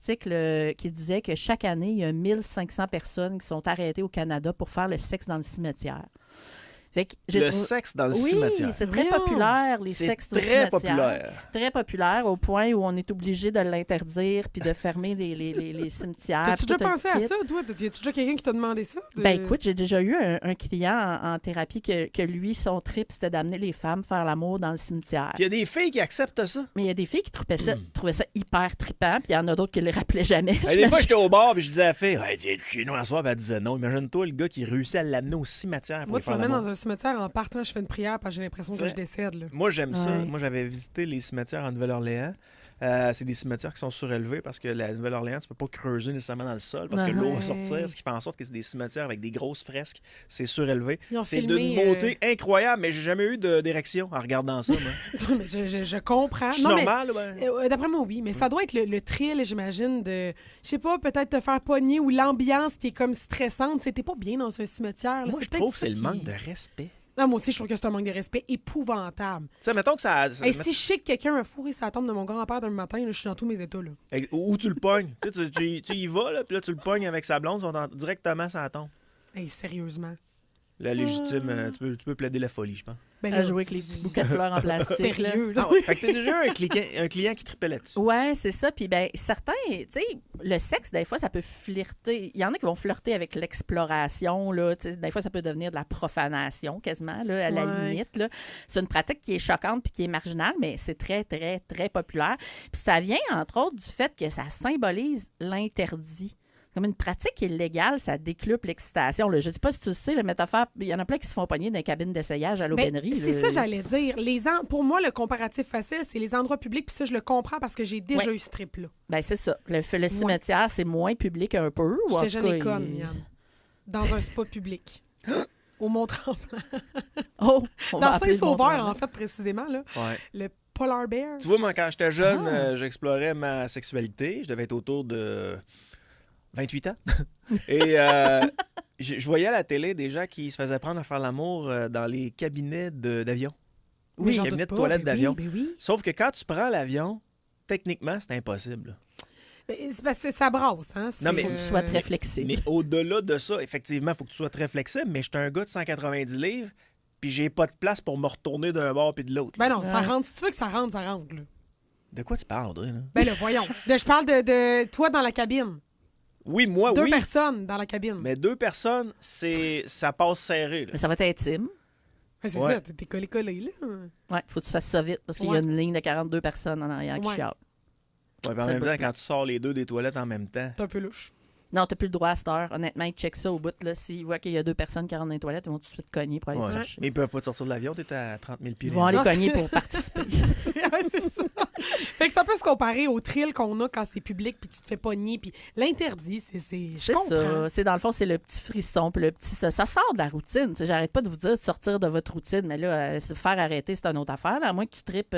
article qui disait que chaque année, il y a 1500 personnes qui sont arrêtées au Canada pour faire le sexe dans le cimetière. Fait que sexe dans le cimetière. Oui, c'est très populaire, les sexes dans le cimetière. C'est très populaire. Très populaire, au point où on est obligé de l'interdire puis de fermer les cimetières. T'as-tu déjà pensé à ça, toi? Y a-tu déjà quelqu'un qui t'a demandé ça? Ben écoute, j'ai déjà eu un client en thérapie que lui, son trip, c'était d'amener les femmes faire l'amour dans le cimetière. Puis il y a des filles qui acceptent ça. Mais il y a des filles qui trouvaient ça hyper trippant, puis il y en a d'autres qui ne les rappelaient jamais. Des fois, j'étais au bar, puis je disais à la fille, hey, tu es chez nous un soir, puis elle disait non. Imagine-toi le gars qui réussit à l'amener au cimetière pour Moi, lui tu faire m'amènes l'amour. dans un cimetière, en partant, je fais une prière parce que j'ai l'impression que je décède. Là. Moi, j'aime ça. Ouais. Moi, j'avais visité les cimetières en Nouvelle-Orléans. C'est des cimetières qui sont surélevés parce que la Nouvelle-Orléans, tu peux pas creuser nécessairement dans le sol parce que l'eau va sortir, ce qui fait en sorte que c'est des cimetières avec des grosses fresques. C'est surélevé. C'est d'une beauté incroyable, mais j'ai jamais eu d'érection en regardant ça. Moi. je comprends. C'est normal. D'après moi, oui. Mais ça doit être le thrill, j'imagine, de, je sais pas, peut-être te faire pogner ou l'ambiance qui est comme stressante. T'es pas bien dans un cimetière. Là. Moi, je trouve que c'est le manque de respect. Ah, moi aussi, je trouve que c'est un manque de respect épouvantable. Tu sais, mettons que ça. Si je sais que quelqu'un a fourré sa tombe de mon grand-père d'un matin, là, je suis dans tous mes états. Là. Où tu le pognes. tu y vas, là, puis là, tu le pognes avec sa blonde, directement sur la tombe. Hey, sérieusement. La légitime, tu peux plaider la folie, je pense. Ben, à jouer avec les petits bouquets de fleurs en plastique. Sérieux. Ah, fait que t'as déjà un client qui tripait là-dessus. Ouais, c'est ça. Puis ben certains, tu sais, le sexe, des fois, ça peut flirter. Il y en a qui vont flirter avec l'exploration, là. Des fois, ça peut devenir de la profanation, quasiment, là, à la limite, là. C'est une pratique qui est choquante puis qui est marginale, mais c'est très, très, très populaire. Puis ça vient, entre autres, du fait que ça symbolise l'interdit. Comme une pratique illégale, ça décuple l'excitation. Là. Je ne sais pas si tu le sais, il y en a plein qui se font pogner dans les cabines d'essayage à l'aubainerie. C'est ça j'allais dire. Pour moi, le comparatif facile, c'est les endroits publics, puis ça, je le comprends parce que j'ai déjà eu ce trip-là. Ben c'est ça. Le cimetière, c'est moins public un peu. J'étais jeune et conne, Yann. Dans un spa public. Au Mont-Tremblant. Dans Saint-Sauveur, en fait, précisément. Là. Ouais. Le Polar Bear. Tu vois, moi, quand j'étais jeune, j'explorais ma sexualité. Je devais être autour de 28 ans. Et je voyais à la télé des gens qui se faisaient prendre à faire l'amour dans les cabinets d'avion. Oui, les cabinets de toilettes d'avion. Oui. Sauf que quand tu prends l'avion, techniquement, c'est impossible. C'est parce que ça brasse. Hein? Non, mais faut que tu sois très flexible. Mais au-delà de ça, effectivement, il faut que tu sois très flexible. Mais j'étais un gars de 190 livres, puis j'ai pas de place pour me retourner d'un bord puis de l'autre. Ben non, ça rentre. Si tu veux que ça rentre, ça rentre. Là. De quoi tu parles, Audrey? Là? Ben là, voyons. Je parle de toi dans la cabine. Oui, moi, Deux personnes dans la cabine. Mais 2 personnes, ça passe serré. Là. Mais ça va être intime. Ouais, c'est ça, t'es collé, là. Ouais, faut que tu fasses ça vite parce qu'il y a une ligne de 42 personnes en arrière qui chialent. Ouais, en même temps, quand tu sors les deux des toilettes en même temps. T'es un peu louche. Non, t'as plus le droit à cette heure. Honnêtement, ils checkent ça au bout. Là. S'ils voient qu'il y a 2 personnes qui rentrent dans les toilettes, ils vont tout de suite cogner pour aller te chercher. Mais ils peuvent pas te sortir de l'avion, t'es à 30 000 pieds. Ils vont aller cogner pour participer. C'est ça. Fait que ça peut se comparer au thrill qu'on a quand c'est public puis tu te fais pogner. Puis l'interdit, je comprends. Ça. C'est, dans le fond, c'est le petit frisson. Puis le petit, ça sort de la routine. T'sais, j'arrête pas de vous dire de sortir de votre routine. Mais là, se faire arrêter, c'est une autre affaire. Là, à moins que tu tripes,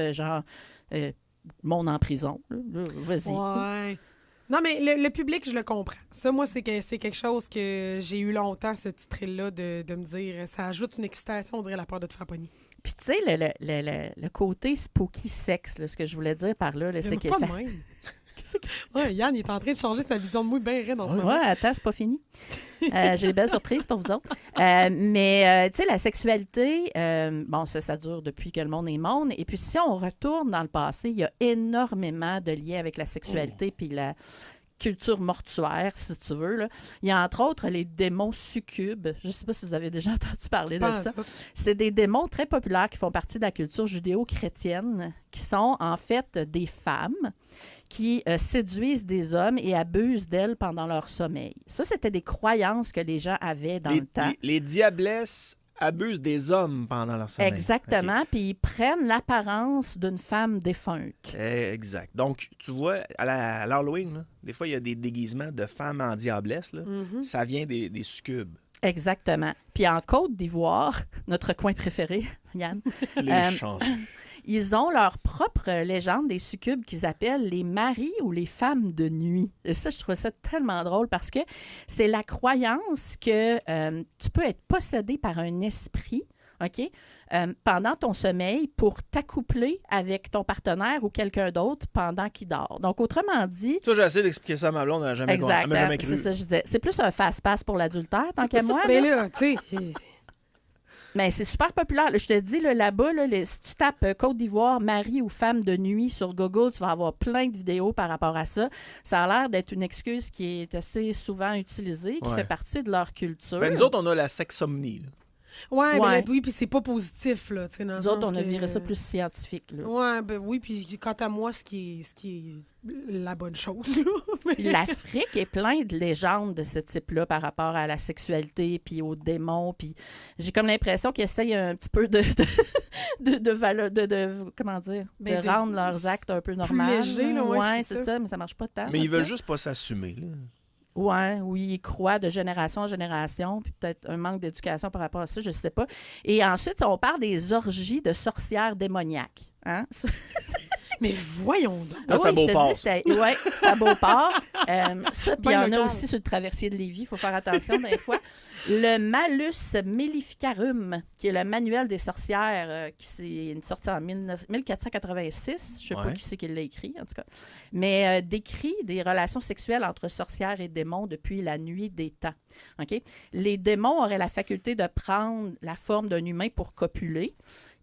monde en prison. Là, vas-y. Ouais. Non, mais le public, je le comprends. Ça, moi, c'est quelque chose que j'ai eu longtemps, ce petit thrill-là, de me dire, ça ajoute une excitation, on dirait, la peur de te faire pogner. Puis, tu sais, le côté spooky sexe, là, ce que je voulais dire par là, c'est que pas ça... de même. Ouais, Yann, il est en train de changer sa vision de moi bien raide en ce moment. Ouais, attends, c'est pas fini. J'ai des belles surprises pour vous autres. Mais, tu sais, la sexualité, ça dure depuis que le monde est monde. Et puis, si on retourne dans le passé, il y a énormément de liens avec la sexualité puis la culture mortuaire, si tu veux. Là. Il y a entre autres les démons succubes. Je ne sais pas si vous avez déjà entendu parler de ça. C'est des démons très populaires qui font partie de la culture judéo-chrétienne, qui sont en fait des femmes qui séduisent des hommes et abusent d'elles pendant leur sommeil. Ça, c'était des croyances que les gens avaient dans le temps. Les diablesses abusent des hommes pendant leur sommeil. Exactement, puis ils prennent l'apparence d'une femme défunte. Exact. Donc, tu vois, à l'Halloween, là, des fois, il y a des déguisements de femmes en diablesse. Là. Mm-hmm. Ça vient des succubes. Exactement. Puis en Côte d'Ivoire, notre coin préféré, Yann, les chanceux. Ils ont leur propre légende des succubes qu'ils appellent les maris ou les femmes de nuit. Et ça, je trouve ça tellement drôle parce que c'est la croyance que tu peux être possédé par un esprit OK? Pendant ton sommeil pour t'accoupler avec ton partenaire ou quelqu'un d'autre pendant qu'il dort. Donc, autrement dit... Toi, j'ai essayé d'expliquer ça à ma blonde, elle n'a jamais cru. C'est ça, je disais. C'est plus un fast-pass pour l'adultère, tant qu'à moi. Mais là, tu sais... Mais c'est super populaire. Là, je te dis, là-bas, si tu tapes Côte d'Ivoire, mari ou femme de nuit sur Google, tu vas avoir plein de vidéos par rapport à ça. Ça a l'air d'être une excuse qui est assez souvent utilisée, qui fait partie de leur culture. Ben, nous autres, on a la sexomnie. Là. Ouais. Ben, oui, puis c'est pas positif, là. Nous autres, on a viré ça plus scientifique, là. Ouais, ben oui, puis quant à moi, ce qui est la bonne chose, là. L'Afrique est plein de légendes de ce type-là par rapport à la sexualité puis aux démons, puis j'ai comme l'impression qu'ils essayent un petit peu de comment dire, ben, de rendre leurs actes un peu normaux. Léger, là, ouais, c'est ça, mais ça marche pas tant. Mais ils veulent juste pas s'assumer, là. Oui, ils croient de génération en génération, puis peut-être un manque d'éducation par rapport à ça, je ne sais pas. Et ensuite, on parle des orgies de sorcières démoniaques. Hein? Mais voyons donc! Ça, c'est un beau port. Oui, c'est un beau port. Ça, puis il y en a aussi sur le traversier de Lévis, il faut faire attention des fois. Le Malus Maleficarum, qui est le manuel des sorcières, qui est sorti en 1486. Je ne sais pas qui c'est qui l'a écrit, en tout cas. Mais décrit des relations sexuelles entre sorcières et démons depuis la nuit des temps. Okay? Les démons auraient la faculté de prendre la forme d'un humain pour copuler.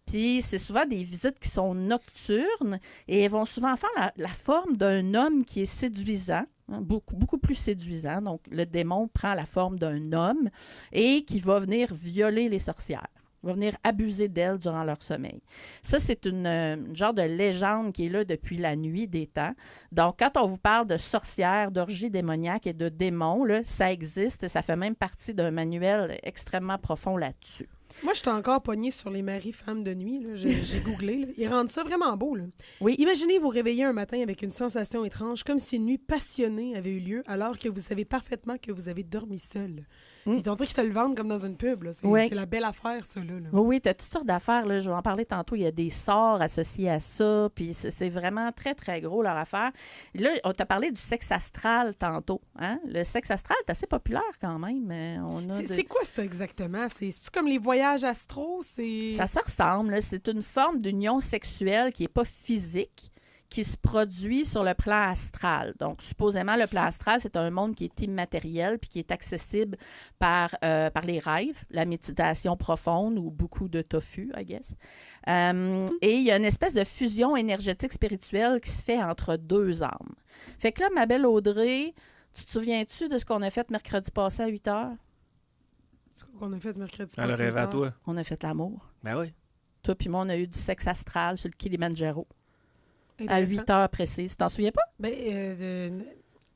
Puis c'est souvent des visites qui sont nocturnes et elles vont souvent faire la forme d'un homme qui est séduisant, hein, beaucoup plus séduisant. Donc, le démon prend la forme d'un homme et qui va venir violer les sorcières, va venir abuser d'elles durant leur sommeil. Ça, c'est une genre de légende qui est là depuis la nuit des temps. Donc, quand on vous parle de sorcières, d'orgies démoniaques et de démons, là, ça existe et ça fait même partie d'un manuel extrêmement profond là-dessus. Moi, je suis encore pognée sur les maris-femmes de nuit. Là. J'ai googlé. Là. Ils rendent ça vraiment beau. Là. Oui. Imaginez vous réveiller un matin avec une sensation étrange, comme si une nuit passionnée avait eu lieu, alors que vous savez parfaitement que vous avez dormi seul. Ils t'ont dit que je te le vende comme dans une pub. C'est la belle affaire, ça. Là. Oui, tu as toutes sortes d'affaires. Là. Je vais en parler tantôt. Il y a des sorts associés à ça. Puis c'est vraiment très, très gros, leur affaire. Là, on t'a parlé du sexe astral tantôt. Hein? Le sexe astral est assez populaire quand même. C'est quoi ça exactement? C'est comme les voyages astro? Ça se ressemble. Là. C'est une forme d'union sexuelle qui n'est pas physique, qui se produit sur le plan astral. Donc, supposément, le plan astral, c'est un monde qui est immatériel puis qui est accessible par les rêves, la méditation profonde ou beaucoup de tofu, I guess. Et il y a une espèce de fusion énergétique spirituelle qui se fait entre deux âmes. Fait que là, ma belle Audrey, tu te souviens-tu de ce qu'on a fait mercredi passé à 8 heures? C'est quoi qu'on a fait mercredi passé? Elle rêve à toi. On a fait l'amour. Ben oui. Toi puis moi, on a eu du sexe astral sur le Kilimanjaro. À 8 heures précises. T'en souviens pas?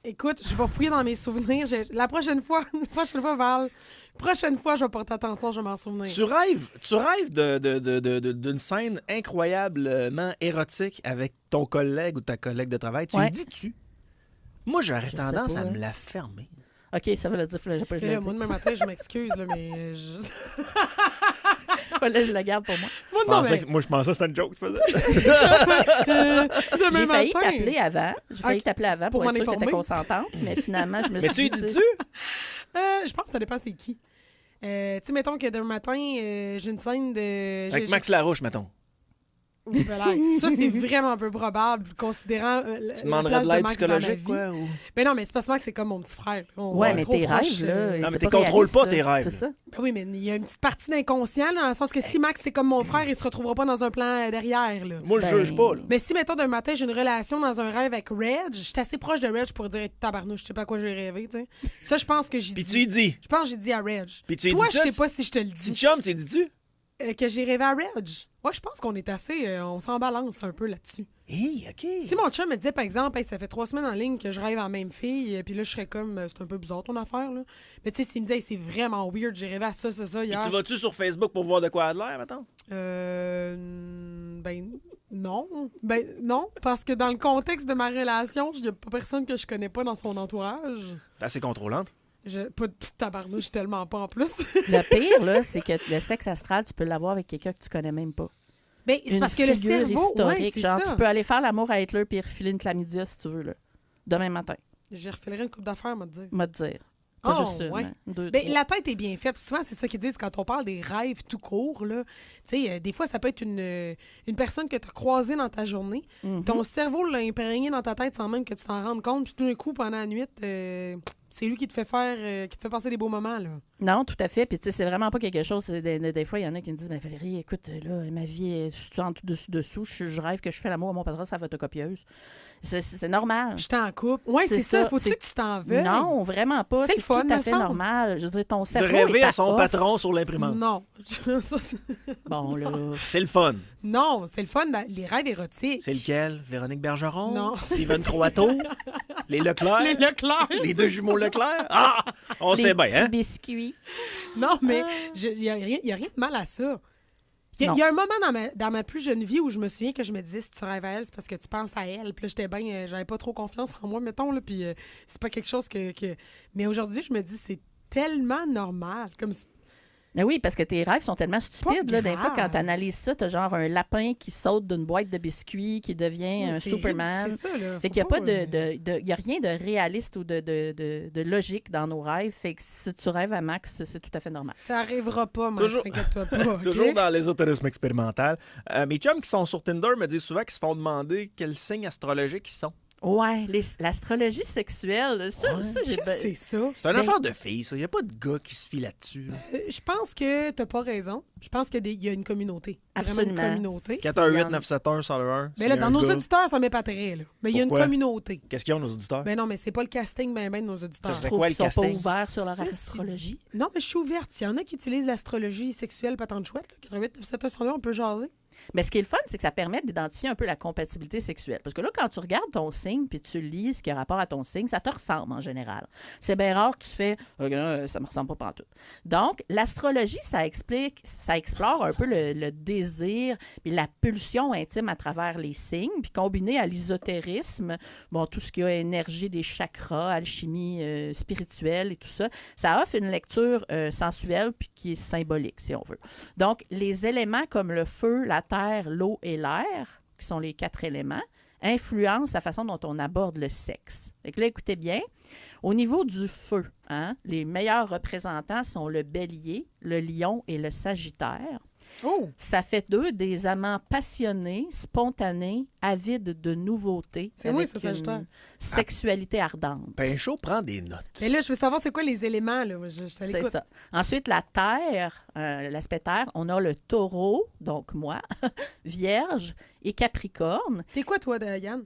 Écoute, je vais fouiller dans mes souvenirs. La prochaine fois, Val, je vais porter attention, je vais m'en souvenir. Tu rêves d'une scène incroyablement érotique avec ton collègue ou ta collègue de travail. Tu le dis-tu? Moi, j'aurais tendance à me la fermer. OK, ça veut le dire. Moi, demain matin, je m'excuse, là, mais... Là, je la garde pour moi. Moi, je pensais que c'était une joke que tu faisais. J'ai failli t'appeler avant. Pour être sûre que tu étais consentante, mais finalement, je me suis dit... Mais tu dis-tu? Je pense que ça dépend c'est qui. Tu sais, mettons que demain matin, j'ai une scène de... Avec Max Larouche, mettons. Ça, c'est vraiment peu probable, considérant tu demanderais de l'aide psychologique, quoi? Ou... Ben non, mais c'est parce que c'est comme mon petit frère. Ouais, mais tes rêves, là... Non, mais tu contrôles pas tes rêves. C'est ça. Ben oui, mais il y a une petite partie d'inconscient, là, dans le sens que si Max, c'est comme mon frère, il se retrouvera pas dans un plan derrière, là. Moi, je juge pas, là. Mais si, mettons, d'un matin, j'ai une relation dans un rêve avec Reg, je suis assez proche de Reg pour dire « Tabarnouche, je sais pas à quoi j'ai rêvé, tu sais. » Ça, je pense que j'ai dit... Puis tu y dis. Je pense que j'ai dit à Reg. Puis tu y dis. Toi, je sais pas si je te le dis. Petit chum, tu y dis-tu? Que j'ai rêvé à Reg. Ouais, je pense qu'on est assez... on s'en balance un peu là-dessus. Hey, OK. Si mon chum me disait, par exemple, hey, ça fait 3 semaines en ligne que je rêve à la même fille, puis là, je serais comme, c'est un peu bizarre ton affaire, là. Mais tu sais, s'il me dit, hey, c'est vraiment weird, j'ai rêvé à ça hier. Et tu vas-tu sur Facebook pour voir de quoi elle a l'air, mettons? Non, parce que dans le contexte de ma relation, il n'y a pas personne que je connais pas dans son entourage. T'es assez contrôlante. Pas de petite tabarnouche, tellement pas en plus. Le pire, là, c'est que le sexe astral, tu peux l'avoir avec quelqu'un que tu connais même pas. Ben, c'est parce que le cerveau, historique, genre, tu peux aller faire l'amour à Hitler puis refiler une chlamydia si tu veux, là. Demain matin. J'y refilerai une coupe d'affaires, m'a dit. M'a dire. Pas juste une, ouais. hein. 2, Ben, 3. la tête est bien faite. Puis souvent, c'est ça qu'ils disent quand on parle des rêves tout court. Là. Tu sais, des fois, ça peut être une personne que tu as croisée dans ta journée. Mhm. Ton cerveau l'a imprégné dans ta tête sans même que tu t'en rendes compte. Puis tout d'un coup, pendant la nuit, c'est lui qui te fait passer des beaux moments. Là. Non, tout à fait. Puis, tu sais, c'est vraiment pas quelque chose. Des fois, il y en a qui me disent, Valérie, écoute, là, ma vie est en dessous. Je rêve que je fais l'amour à mon patron sur la photocopieuse. C'est normal. Je t'en coupe. Oui, c'est ça. Faut-tu que tu t'en veuilles? Non, vraiment pas. C'est le fun, tout à me fait semble. normal. Je veux dire, ton De cerveau rêver est à son off. patron sur l'imprimante. Non. Bon, là. C'est le fun. Non, c'est le fun. Les rêves érotiques. C'est lequel? Véronique Bergeron? Non. Steven Croato? Les Leclerc? Les Leclerc. Les deux jumeaux Leclerc? Ah! On Les sait bien, petits hein? biscuits. Non, mais il n'y a rien de mal à ça. Il y a un moment dans ma plus jeune vie où je me souviens que je me disais, si tu rêves à elle, c'est parce que tu penses à elle. Puis là, j'étais bien, j'avais pas trop confiance en moi, mettons, là, puis c'est pas quelque chose que... Mais aujourd'hui, je me dis, c'est tellement normal. Comme... Mais oui, parce que tes rêves sont tellement stupides. Là, des fois, quand grave. tu analyses ça, tu as genre un lapin qui saute d'une boîte de biscuits, qui devient un Superman. C'est ça, là. Fait qu'il n'y a rien de réaliste ou de logique dans nos rêves. Fait que si tu rêves à max, c'est tout à fait normal. Ça arrivera pas, Max, Toujours- t'inquiète-toi pas. OK? Toujours dans l'ésotérisme expérimental. Mes chums qui sont sur Tinder me disent souvent qu'ils se font demander quels signes astrologiques ils sont. Ouais, l'astrologie sexuelle, ça, Ouais. ça j'ai Qu'est-ce que c'est ça? C'est une Ben- affaire de filles, ça. Il n'y a pas de gars qui se fie là-dessus. là. Je pense que t'as pas raison. Je pense qu'il y a une communauté. Vraiment Absolument. une communauté. 418-971-101. Mais là, dans nos auditeurs, ça m'épaterait, là. Mais il y a une Pourquoi? communauté. Qu'est-ce qu'ils ont, nos auditeurs? Ben non, mais c'est pas le casting ben de nos auditeurs. Ça Je serait trouve quoi, qu'ils le sont pas casting? ouverts sur leur Ça, c'est astrologie. Non, mais je suis ouverte. S'il y en a qui utilisent l'astrologie sexuelle, pas tant de chouette, 88 971 on peut jaser. Mais ce qui est le fun, c'est que ça permet d'identifier un peu la compatibilité sexuelle. Parce que là, quand tu regardes ton signe puis tu lis ce qui a rapport à ton signe, ça te ressemble en général. C'est bien rare que tu fais ça me ressemble pas pantoute. Donc, l'astrologie, ça explore un peu le désir et la pulsion intime à travers les signes, puis combiné à l'ésotérisme, bon, tout ce qui a énergie des chakras, alchimie spirituelle et tout ça, ça offre une lecture sensuelle puis qui est symbolique, si on veut. Donc, les éléments comme le feu, la terre, l'eau et l'air, qui sont les 4 éléments, influencent la façon dont on aborde le sexe. Fait que là, écoutez bien, au niveau du feu, les meilleurs représentants sont le bélier, le lion et le sagittaire. Oh! Ça fait d'eux des amants passionnés, spontanés, avides de nouveautés. C'est moi, avec ça, Sagittaire. une sexualité ardente. Pinchot prend des notes. Mais là, je veux savoir c'est quoi les éléments, là. Je te C'est l'écoute. ça. Ensuite, la terre, l'aspect terre, on a le taureau, donc moi, vierge et capricorne. T'es quoi, toi, Yann?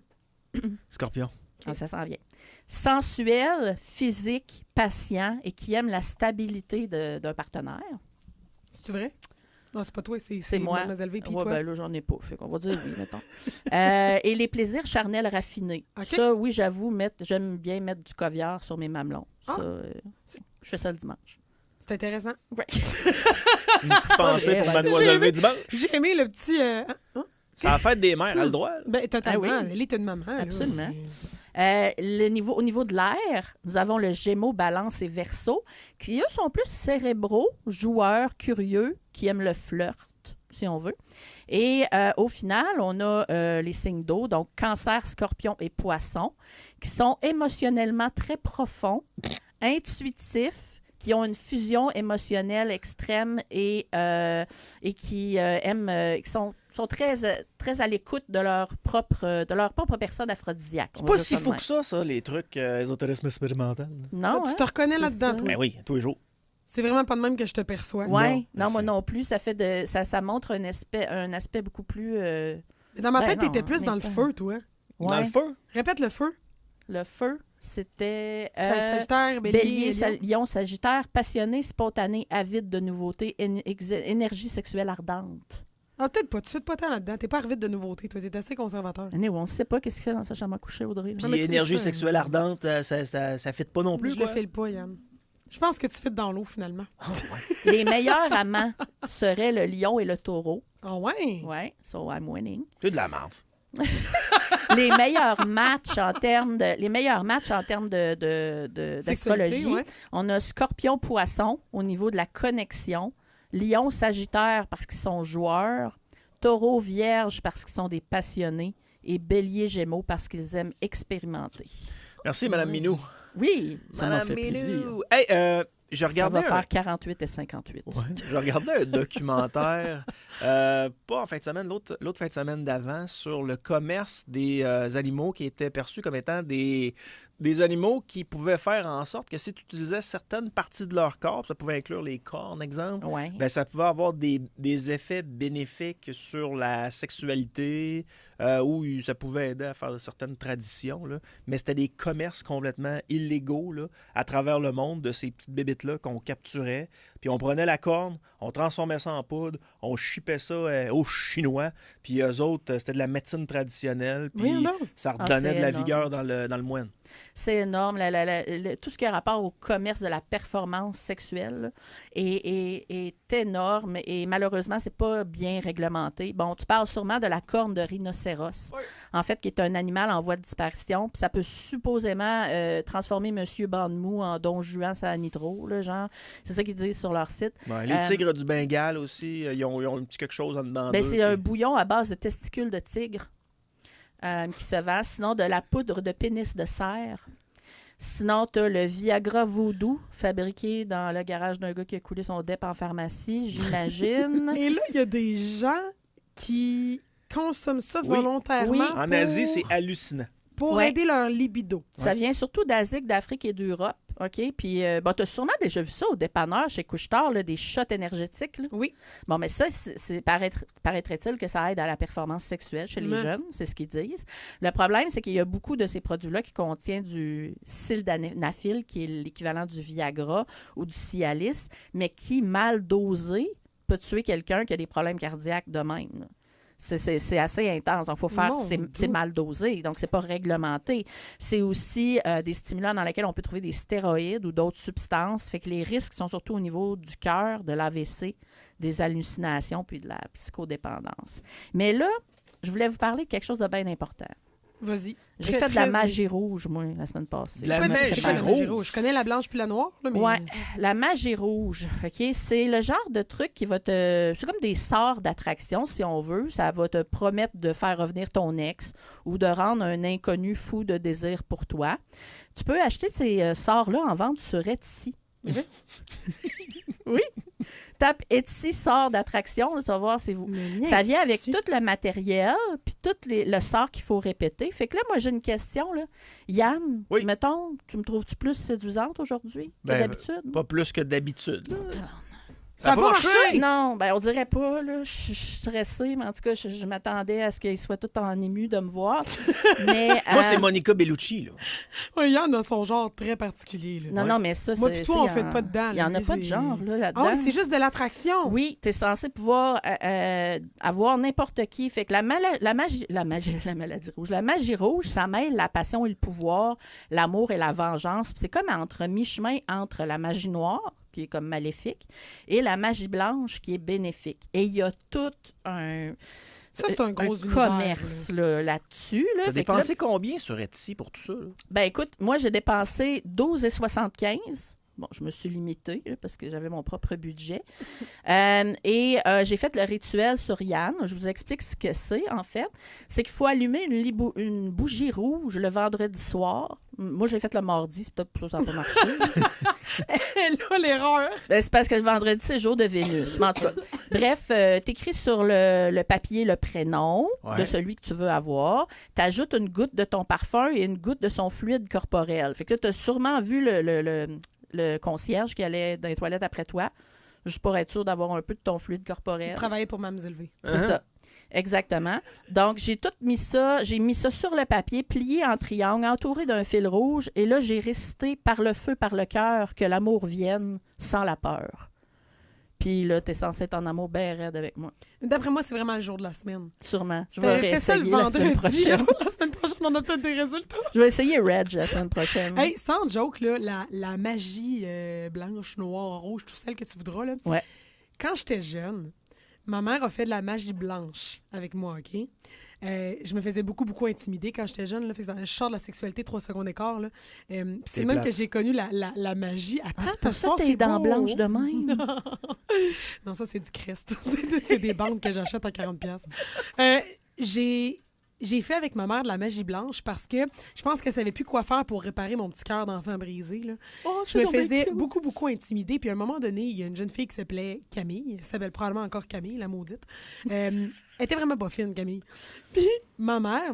Scorpion. Ah, ça s'en vient. Sensuel, physique, patient et qui aime la stabilité d'un partenaire. C'est vrai? Non, c'est pas toi, c'est moi. Mademoiselle V, puis Ouais, toi. ben là, j'en ai pas. Fait qu'on va dire oui, mettons. Et les plaisirs charnels raffinés. OK. Ça, oui, j'avoue, j'aime bien mettre du caviar sur mes mamelons. Ah. Ça, je fais ça le dimanche. C'est intéressant. Ouais. Une petite pensée vrai, pour ben, Mademoiselle j'ai- V dimanche. J'ai aimé le petit... C'est la fête des mères, elle a le droit. Ben, totalement. Ah oui. Elle est une maman. là. Absolument. Au niveau de l'air, nous avons le Gémeaux, Balance et Verseau, qui, eux, sont plus cérébraux, joueurs, curieux, qui aiment le flirt, si on veut. Et au final, on a les signes d'eau, donc Cancer, Scorpion et Poisson, qui sont émotionnellement très profonds, intuitifs, qui ont une fusion émotionnelle extrême et qui sont très à l'écoute de leur propre personne aphrodisiaque. C'est On va pas dire si ça de fou même. que ça, les trucs ésotérisme expérimental. Non, Tu hein? te reconnais C'est là-dedans, ça. toi? Ben oui, tous les jours. C'est vraiment pas de même que je te perçois. Oui, Non, non, moi c'est- non plus. Ça montre un aspect beaucoup plus... Mais dans ma Ben tête, non, t'étais plus en dans le même temps. feu, toi. Dans ouais. le feu. Répète le feu. Le feu, c'était... Sagittaire, Bélier, Lion. Lion, Sagittaire, passionné, spontané, avide de nouveautés, énergie sexuelle ardente. Ah, peut-être pas. Tu fais pas tant là-dedans. T'es pas arrivé de nouveautés. Toi, t'es assez conservateur. On ne sait pas qu'est-ce qu'il fait dans sa chambre à coucher, Audrey. là. Ah, mais Puis tu énergie fais ça, sexuelle ardente, ça fit pas non plus, Je le quoi. file pas, Yann. Je pense que tu fais dans l'eau, finalement. Les meilleurs amants seraient le lion et le taureau. Ah ouais? Ouais, so I'm winning. C'est de la merde. Les meilleurs matchs en termes d'astrologie. Sexualité, ouais. On a Scorpion-Poisson au niveau de la connexion, Lion-Sagittaire parce qu'ils sont joueurs, Taureau-Vierge parce qu'ils sont des passionnés et Bélier-Gémeaux parce qu'ils aiment expérimenter. Merci, Madame Ouais. Minou. Oui, ça m'en Madame fait Milou. plaisir. Hey, je Ça regardais va faire 48 et 58. Ouais, je regardais un documentaire, pas en fin de semaine, l'autre fin de semaine d'avant, sur le commerce des animaux qui étaient perçus comme étant des animaux qui pouvaient faire en sorte que si tu utilisais certaines parties de leur corps, ça pouvait inclure les cornes, exemple, Ouais. ben, ça pouvait avoir des effets bénéfiques sur la sexualité ou ça pouvait aider à faire certaines traditions. Là. Mais c'était des commerces complètement illégaux là, à travers le monde de ces petites bébites-là qu'on capturait. Puis on prenait la corne, on transformait ça en poudre, on chipait ça aux Chinois. Puis eux autres, c'était de la médecine traditionnelle. Puis ça redonnait de la vigueur dans le moine. C'est énorme. Tout ce qui a rapport au commerce de la performance sexuelle là, est énorme et malheureusement, c'est pas bien réglementé. Bon, tu parles sûrement de la corne de rhinocéros, en fait, qui est un animal en voie de disparition. Puis ça peut supposément transformer M. Bandemou en Don Juan San Nitro, là, genre. C'est ça qu'ils disent sur leur site. Ouais, les tigres du Bengale aussi, ils ont un petit quelque chose en dedans d'eux. C'est un bouillon à base de testicules de tigre. Qui se vend. Sinon, de la poudre de pénis de cerf. Sinon, tu as le Viagra Voodoo, fabriqué dans le garage d'un gars qui a coulé son DEP en pharmacie, j'imagine. Et là, il y a des gens qui consomment ça volontairement. Oui. En Asie, c'est hallucinant. Pour aider leur libido. Ça vient surtout d'Asie, d'Afrique et d'Europe. OK? Puis, tu as sûrement déjà vu ça au dépanneur chez Couche-Tard, là, des shots énergétiques. Là. Oui. Bon, mais ça, paraîtrait-il que ça aide à la performance sexuelle chez les jeunes. C'est ce qu'ils disent. Le problème, c'est qu'il y a beaucoup de ces produits-là qui contiennent du sildenafil, qui est l'équivalent du Viagra ou du Cialis, mais qui, mal dosé, peut tuer quelqu'un qui a des problèmes cardiaques de même. Là. C'est assez intense. Il faut faire, c'est mal dosé, donc c'est pas réglementé. C'est aussi des stimulants dans lesquels on peut trouver des stéroïdes ou d'autres substances. Fait que les risques sont surtout au niveau du cœur, de l'AVC, des hallucinations puis de la psychodépendance. Mais là, je voulais vous parler de quelque chose de bien important. Vas-y. J'ai fait de la magie rouge, moi, la semaine passée. La magie rouge. Je connais la blanche puis la noire. Là, mais... Oui, la magie rouge, OK? C'est le genre de truc qui va te... C'est comme des sorts d'attraction, si on veut. Ça va te promettre de faire revenir ton ex ou de rendre un inconnu fou de désir pour toi. Tu peux acheter ces sorts-là en vente sur Etsy. Oui. Tape Etsy sort d'attraction, tu vas voir, c'est vous. Ça vient avec tout le matériel, puis tout le sort qu'il faut répéter. Fait que là, moi, j'ai une question. Là. Yann, mettons, tu me trouves-tu plus séduisante aujourd'hui que d'habitude? Pas plus que d'habitude. Ça a pas marché? Non, on dirait pas. Là. Je suis stressée, mais en tout cas, je m'attendais à ce qu'ils soient tout en ému de me voir. Mais, moi, c'est Monica Bellucci. Là. Oui, Yann a son genre très particulier. Là. Non, mais ça, moi, puis toi, on fait pas dedans. Il n'y en a pas de genre là-dedans. Ah oui, c'est juste de l'attraction. Oui, tu es censé pouvoir avoir n'importe qui. Fait que la magie rouge, ça mêle la passion et le pouvoir, l'amour et la vengeance. C'est comme mi-chemin entre la magie noire, qui est comme maléfique, et la magie blanche, qui est bénéfique. Et il y a tout un... Ça, c'est un gros commerce là-dessus. Là. T'as dépensé combien sur Etsy pour tout ça? Là? Ben écoute, moi, j'ai dépensé 12,75 $. Bon, je me suis limitée là, parce que j'avais mon propre budget. Et j'ai fait le rituel sur Yann. Je vous explique ce que c'est, en fait. C'est qu'il faut allumer une bougie rouge le vendredi soir. Moi, je l'ai fait le mardi. C'est peut-être pour ça que ça n'a pas marché. Là, l'erreur. C'est parce que le vendredi, c'est jour de Vénus. Mais en tout cas, bref, t'écris sur le papier le prénom de celui que tu veux avoir. T'ajoutes une goutte de ton parfum et une goutte de son fluide corporel. Fait que là, t'as sûrement vu le concierge qui allait dans les toilettes après toi, juste pour être sûr d'avoir un peu de ton fluide corporel. Travailler pour Mademoiselle V. C'est ça. Exactement. Donc, j'ai mis ça sur le papier, plié en triangle, entouré d'un fil rouge, et là, j'ai récité par le feu, par le cœur, que l'amour vienne sans la peur. Puis là, t'es censé être en amour bien raide avec moi. D'après moi, c'est vraiment le jour de la semaine. Sûrement. Je vais réessayer ça le vendredi, la semaine prochaine. La semaine prochaine, on a peut-être des résultats. Je vais essayer Reg la semaine prochaine. Hey, sans joke, là, la magie blanche, noire, rouge, tout celle que tu voudras, là. Ouais. Quand j'étais jeune, ma mère a fait de la magie blanche avec moi, OK? Je me faisais beaucoup intimider quand j'étais jeune. Là, je sors de la sexualité 3 secondes et quart. Là. C'est même que j'ai connu la magie. Attends, c'est pour ça que t'es dents blanches de même. Non, ça, c'est du Christ. C'est des bandes que j'achète à 40$. j'ai fait avec ma mère de la magie blanche parce que je pense qu'elle savait plus quoi faire pour réparer mon petit cœur d'enfant brisé. Là. Je me faisais beaucoup intimider. Puis à un moment donné, il y a une jeune fille qui s'appelait Camille. Elle s'appelle probablement encore Camille, la maudite. Elle était vraiment pas fine, Camille. Puis ma mère,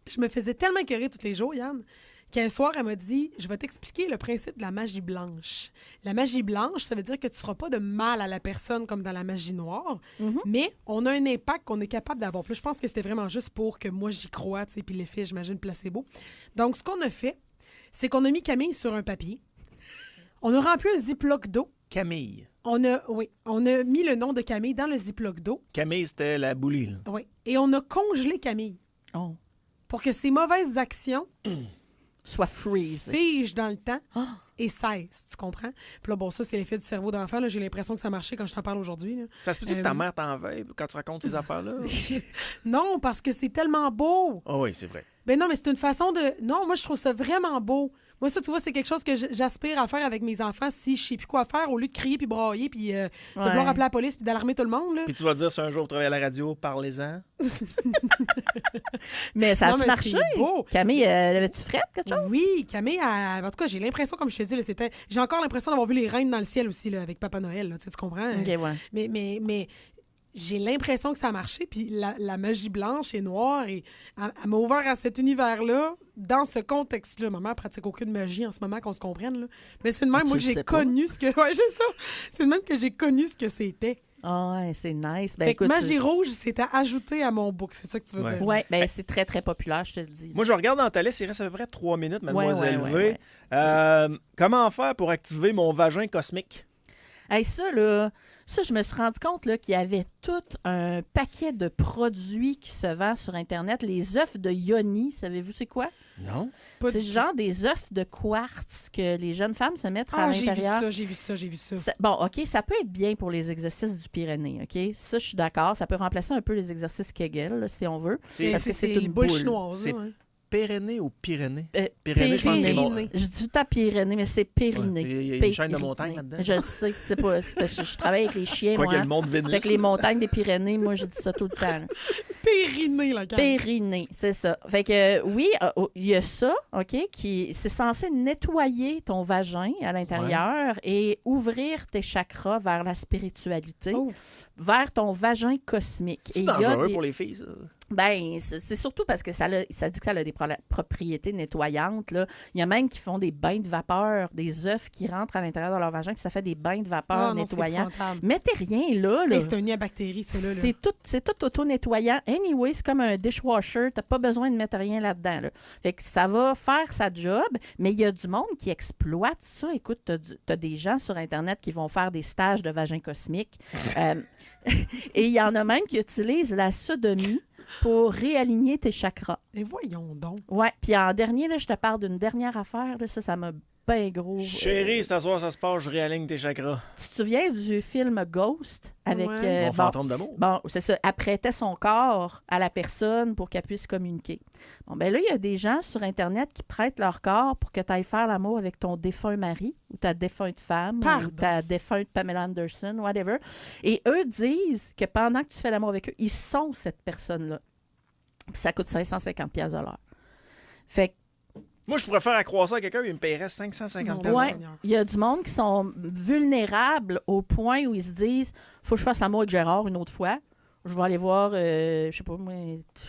je me faisais tellement écœurer tous les jours, Yann, qu'un soir, elle m'a dit « Je vais t'expliquer le principe de la magie blanche. La magie blanche, ça veut dire que tu ne feras pas de mal à la personne comme dans la magie noire, mais on a un impact qu'on est capable d'avoir. » Puis je pense que c'était vraiment juste pour que moi, j'y croie, tu sais, puis l'effet, j'imagine, placebo. Donc, ce qu'on a fait, c'est qu'on a mis Camille sur un papier. On a rempli un ziploc d'eau. Camille. On a mis le nom de Camille dans le ziploc d'eau. Camille, c'était la boulie. Là. Oui. Et on a congelé Camille. Oh. Pour que ses mauvaises actions soit freeze. Fige dans le temps et cesse, tu comprends? Puis là, bon, ça, c'est l'effet du cerveau d'enfant. Là. J'ai l'impression que ça marchait quand je t'en parle aujourd'hui. Là. Ça se peut-tu que ta mère t'en veuille quand tu racontes ces affaires-là? Non, parce que c'est tellement beau. Ah oui, c'est vrai. Ben non, mais c'est une façon de... Non, moi, je trouve ça vraiment beau. Moi, ça, tu vois, c'est quelque chose que j'aspire à faire avec mes enfants si je sais plus quoi faire, au lieu de crier puis brailler puis de vouloir appeler la police puis d'alarmer tout le monde. Là. Puis tu vas dire, si un jour vous travaillez à la radio, parlez-en. Mais ça a-tu marché? Camille, avait-tu frette quelque chose? Oui, Camille, en tout cas, j'ai l'impression, comme je te dis, là, j'ai encore l'impression d'avoir vu les reines dans le ciel aussi là, avec Papa Noël. Là, tu comprends? OK, ouais. Mais j'ai l'impression que ça a marché, puis la magie blanche et noire, et elle m'a ouvert à cet univers-là, dans ce contexte-là. Ma mère pratique aucune magie en ce moment, qu'on se comprenne. Là. Mais c'est de même, moi, que j'ai connu ce que... Ouais, c'est ça. C'est de même que j'ai connu ce que c'était. Ah, ouais, c'est nice. Ben, fait écoute, que magie rouge, c'était ajouté à mon book. C'est ça que tu veux dire? Oui, ben, c'est très, très populaire, je te le dis. Moi, je regarde dans ta liste, il reste à peu près 3 minutes, Mademoiselle V. Ouais. Comment faire pour activer mon vagin cosmique? Hey, ça, là... Ça, je me suis rendu compte là, qu'il y avait tout un paquet de produits qui se vendent sur Internet. Les œufs de Yoni, savez-vous c'est quoi? Non. C'est genre des œufs de quartz que les jeunes femmes se mettent à l'intérieur. J'ai vu ça. Bon, OK, ça peut être bien pour les exercices du Pyrénées, OK? Ça, je suis d'accord. Ça peut remplacer un peu les exercices Kegel, là, si on veut. Parce que c'est une boule chinoise. Pyrénées ou Pyrénées? Pyrénées, je pense que c'est bon. Je dis tout à Pyrénées, mais c'est Pyrénées. Ouais. Il y a une chaîne de montagnes là-dedans. Je sais, c'est pas... parce que je travaille avec les chiens, quoi moi. Qu'il y a le monde Vénus. Fait que les montagnes des Pyrénées, moi, je dis ça tout le temps. Pyrénées, là, quand même. Pyrénées, c'est ça. Fait que, oui, il y a ça, OK, c'est censé nettoyer ton vagin à l'intérieur et ouvrir tes chakras vers la spiritualité, vers ton vagin cosmique. C'est dangereux pour les filles, ça? Ben, c'est surtout parce que ça dit que ça a des propriétés nettoyantes. Là. Il y a même qui font des bains de vapeur, des œufs qui rentrent à l'intérieur de leur vagin, puis ça fait des bains de vapeur nettoyants. Mettez rien là. Hey, c'est un nid à bactéries, ça, là. C'est tout auto-nettoyant. Anyway, c'est comme un dishwasher. T'as pas besoin de mettre rien là-dedans. Là. Fait que ça va faire sa job, mais il y a du monde qui exploite ça. Écoute, t'as des gens sur Internet qui vont faire des stages de vagin cosmique. Et il y en a même qui utilisent la sodomie pour réaligner tes chakras. Et voyons donc. Ouais. Puis en dernier, là, je te parle d'une dernière affaire. Là, ça m'a bien gros. Chérie, cet soir, ça se passe, je réaligne tes chakras. Tu te souviens du film Ghost avec Mon fantôme d'amour. Bon, c'est ça. Elle prêtait son corps à la personne pour qu'elle puisse communiquer. Bon, ben là, il y a des gens sur Internet qui prêtent leur corps pour que tu ailles faire l'amour avec ton défunt mari ou ta défunte femme ou ta défunte Pamela Anderson, whatever. Et eux disent que pendant que tu fais l'amour avec eux, ils sont cette personne-là. Puis ça coûte 550$ de l'heure. Fait que moi, je pourrais faire accroître ça à quelqu'un et il me paierait 550$. Ouais, il y a du monde qui sont vulnérables au point où ils se disent « Faut que je fasse l'amour avec Gérard une autre fois. Je vais aller voir, je sais pas, moi,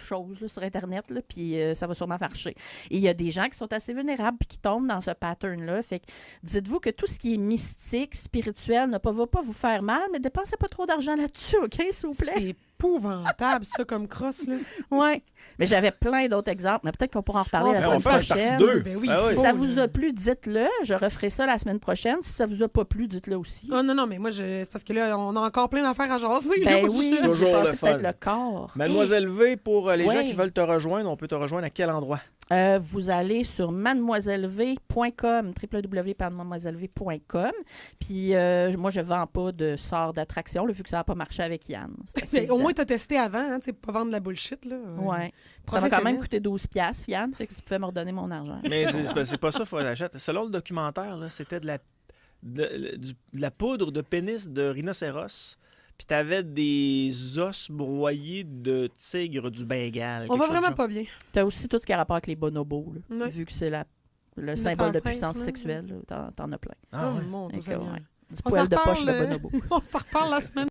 choses là, sur Internet, là, puis ça va sûrement marcher. » Et il y a des gens qui sont assez vulnérables et qui tombent dans ce pattern-là. Fait que dites-vous que tout ce qui est mystique, spirituel, va pas vous faire mal, mais dépensez pas trop d'argent là-dessus, OK, s'il vous plaît? C'est épouvantable, ça, comme crosse, là. Oui. Mais j'avais plein d'autres exemples, mais peut-être qu'on pourra en reparler la semaine prochaine. Ben oui, si ça vous a plu, dites-le. Je referai ça la semaine prochaine. Si ça vous a pas plu, dites-le aussi. Oh, non, mais moi, c'est parce que là, on a encore plein d'affaires à jaser. Ben là, oui, toujours le fun. peut-être le corps. Mademoiselle V, pour les gens qui veulent te rejoindre, on peut te rejoindre à quel endroit? Vous allez sur mademoiselleve.com, www.mademoiselleve.com. Puis moi, je ne vends pas de sort d'attraction, vu que ça n'a pas marché avec Yann. Au moins, tu as testé avant, hein, tu sais, pas vendre de la bullshit. Là. Ouais. Ça m'a quand même coûté 12$, Yann, fait que tu pouvais me redonner mon argent. Mais c'est pas ça qu'il faut acheter. Selon le documentaire, là, c'était de la poudre de pénis de rhinocéros. puis t'avais des os broyés de tigre du Bengale. On va quelque chose vraiment de pas bien. T'as aussi tout ce qui a rapport avec les bonobos, là, Ouais. vu que c'est le Une symbole de enceinte, puissance là. sexuelle. T'en as plein. Ah, ouais. Mon Dieu Fait que, Seigneur. ouais. Du On poil s'en de poche de reparle, bonobo. On s'en reparle la semaine